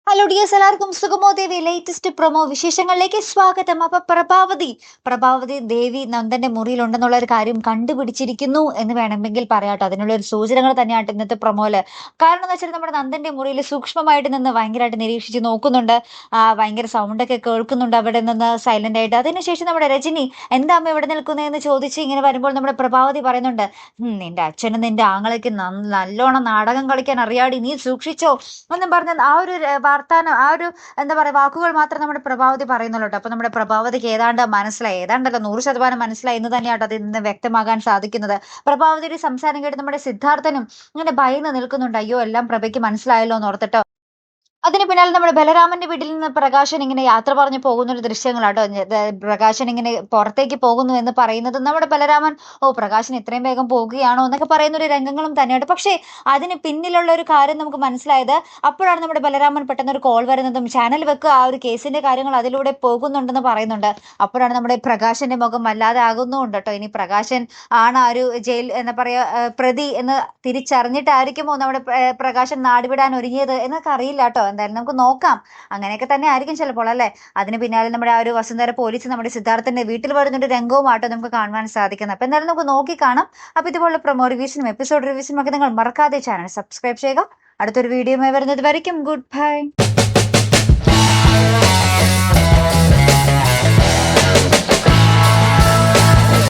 Hello dears, എല്ലാവർക്കും സുഗമോ ദേവി latest promo വിശേഷങ്ങളിലേക്ക് സ്വാഗതം. അപ്പൊ പ്രഭാവതി ദേവി നന്ദന്റെ മുറിയിലുണ്ടെന്നുള്ള ഒരു കാര്യം കണ്ടുപിടിച്ചിരിക്കുന്നു എന്ന് വേണമെങ്കിൽ പറയാട്ടോ. അതിനുള്ള ഒരു സൂചനകൾ തന്നെയാട്ടോ ഇന്നത്തെ പ്രൊമോയില്. കാരണം എന്ന് വെച്ചാൽ നമ്മുടെ നന്ദന്റെ മുറിയിൽ സൂക്ഷ്മമായിട്ട് നിന്ന് ഭയങ്കരമായിട്ട് നിരീക്ഷിച്ച് നോക്കുന്നുണ്ട്. ഭയങ്കര സൗണ്ട് ഒക്കെ കേൾക്കുന്നുണ്ട് അവിടെ നിന്ന് സൈലന്റ് ആയിട്ട്. അതിനുശേഷം നമ്മുടെ രജനി എന്താ അമ്മ ഇവിടെ നിൽക്കുന്നതെന്ന് ചോദിച്ച് ഇങ്ങനെ വരുമ്പോൾ നമ്മുടെ പ്രഭാവതി പറയുന്നുണ്ട്, നിന്റെ അച്ഛനും നിന്റെ ആങ്ങളേക്ക് നല്ലോണം നാടകം കളിക്കാൻ അറിയാടി, നീ സൂക്ഷിച്ചോ എന്നും പറഞ്ഞ ആ ഒരു വർത്താനം, ആ ഒരു എന്താ പറയാ വാക്കുകൾ മാത്രം നമ്മുടെ പ്രഭാവതി പറയുന്നുള്ളൂ കേട്ടോ. അപ്പൊ നമ്മുടെ പ്രഭാവതിക്ക് ഏതാണ്ടല്ല 100% മനസ്സിലായി എന്ന് തന്നെയാട്ടോ അത് ഇന്ന് വ്യക്തമാകാൻ സാധിക്കുന്നത്. പ്രഭാവതിയുടെ സംസാരം കേട്ട് നമ്മുടെ സിദ്ധാർത്ഥനും ഇങ്ങനെ ഭയന്ന് നിൽക്കുന്നുണ്ട്. അയ്യോ, എല്ലാം പ്രഭയ്ക്ക് മനസ്സിലായല്ലോ എന്ന് ഓർത്തിട്ടോ. അതിന് പിന്നാലെ നമ്മുടെ ബലരാമന്റെ വീട്ടിൽ നിന്ന് പ്രകാശൻ ഇങ്ങനെ യാത്ര പറഞ്ഞു പോകുന്ന ഒരു ദൃശ്യങ്ങളാട്ടോ. പ്രകാശൻ ഇങ്ങനെ പുറത്തേക്ക് പോകുന്നു എന്ന് പറയുന്നത് നമ്മുടെ ബലരാമൻ, ഓ പ്രകാശൻ ഇത്രയും വേഗം പോകുകയാണോ എന്നൊക്കെ പറയുന്ന ഒരു രംഗങ്ങളും തന്നെയാട്ടോ. പക്ഷേ അതിന് പിന്നിലുള്ള ഒരു കാര്യം നമുക്ക് മനസ്സിലായത് അപ്പോഴാണ് നമ്മുടെ ബലരാമൻ പെട്ടെന്ന് ഒരു കോൾ വരുന്നതും ചാനൽ വെക്കുക, ആ ഒരു കേസിന്റെ കാര്യങ്ങൾ അതിലൂടെ പോകുന്നുണ്ടെന്ന് പറയുന്നുണ്ട്. അപ്പോഴാണ് നമ്മുടെ പ്രകാശന്റെ മുഖം വല്ലാതെ ആകുന്നുണ്ട് കേട്ടോ. ഇനി പ്രകാശൻ ആണ് ആ ഒരു ജയിൽ എന്താ പറയാ പ്രതി എന്ന് തിരിച്ചറിഞ്ഞിട്ടായിരിക്കുമോ നമ്മുടെ പ്രകാശൻ നാടുവിടാൻ ഒരുങ്ങിയത് എന്നൊക്കെ അറിയില്ല കേട്ടോ. എന്തായാലും നമുക്ക് നോക്കാം. അങ്ങനെയൊക്കെ തന്നെ ആയിരിക്കും ചിലപ്പോൾ അല്ലേ. അതിന് പിന്നാലെ നമ്മുടെ ആ ഒരു വസുന്ധര പോലീസ് നമ്മുടെ സിദ്ധാർത്ഥന്റെ വീട്ടിൽ വരുന്നൊരു രംഗവുമാട്ടോ നമുക്ക് കാണുവാൻ സാധിക്കുന്നത്. അപ്പൊ എന്തായാലും നമുക്ക് നോക്കി കാണാം. അപ്പൊ ഇതുപോലുള്ള പ്രൊമോ റിവ്യൂസിനും എപ്പിസോഡ് റിവ്യൂസിനും ഒക്കെ നിങ്ങൾ മറക്കാതെ ചാനൽ സബ്സ്ക്രൈബ് ചെയ്യുക. അടുത്തൊരു വീഡിയോ വരുന്നത് വരയ്ക്കും ഗുഡ് ബൈ.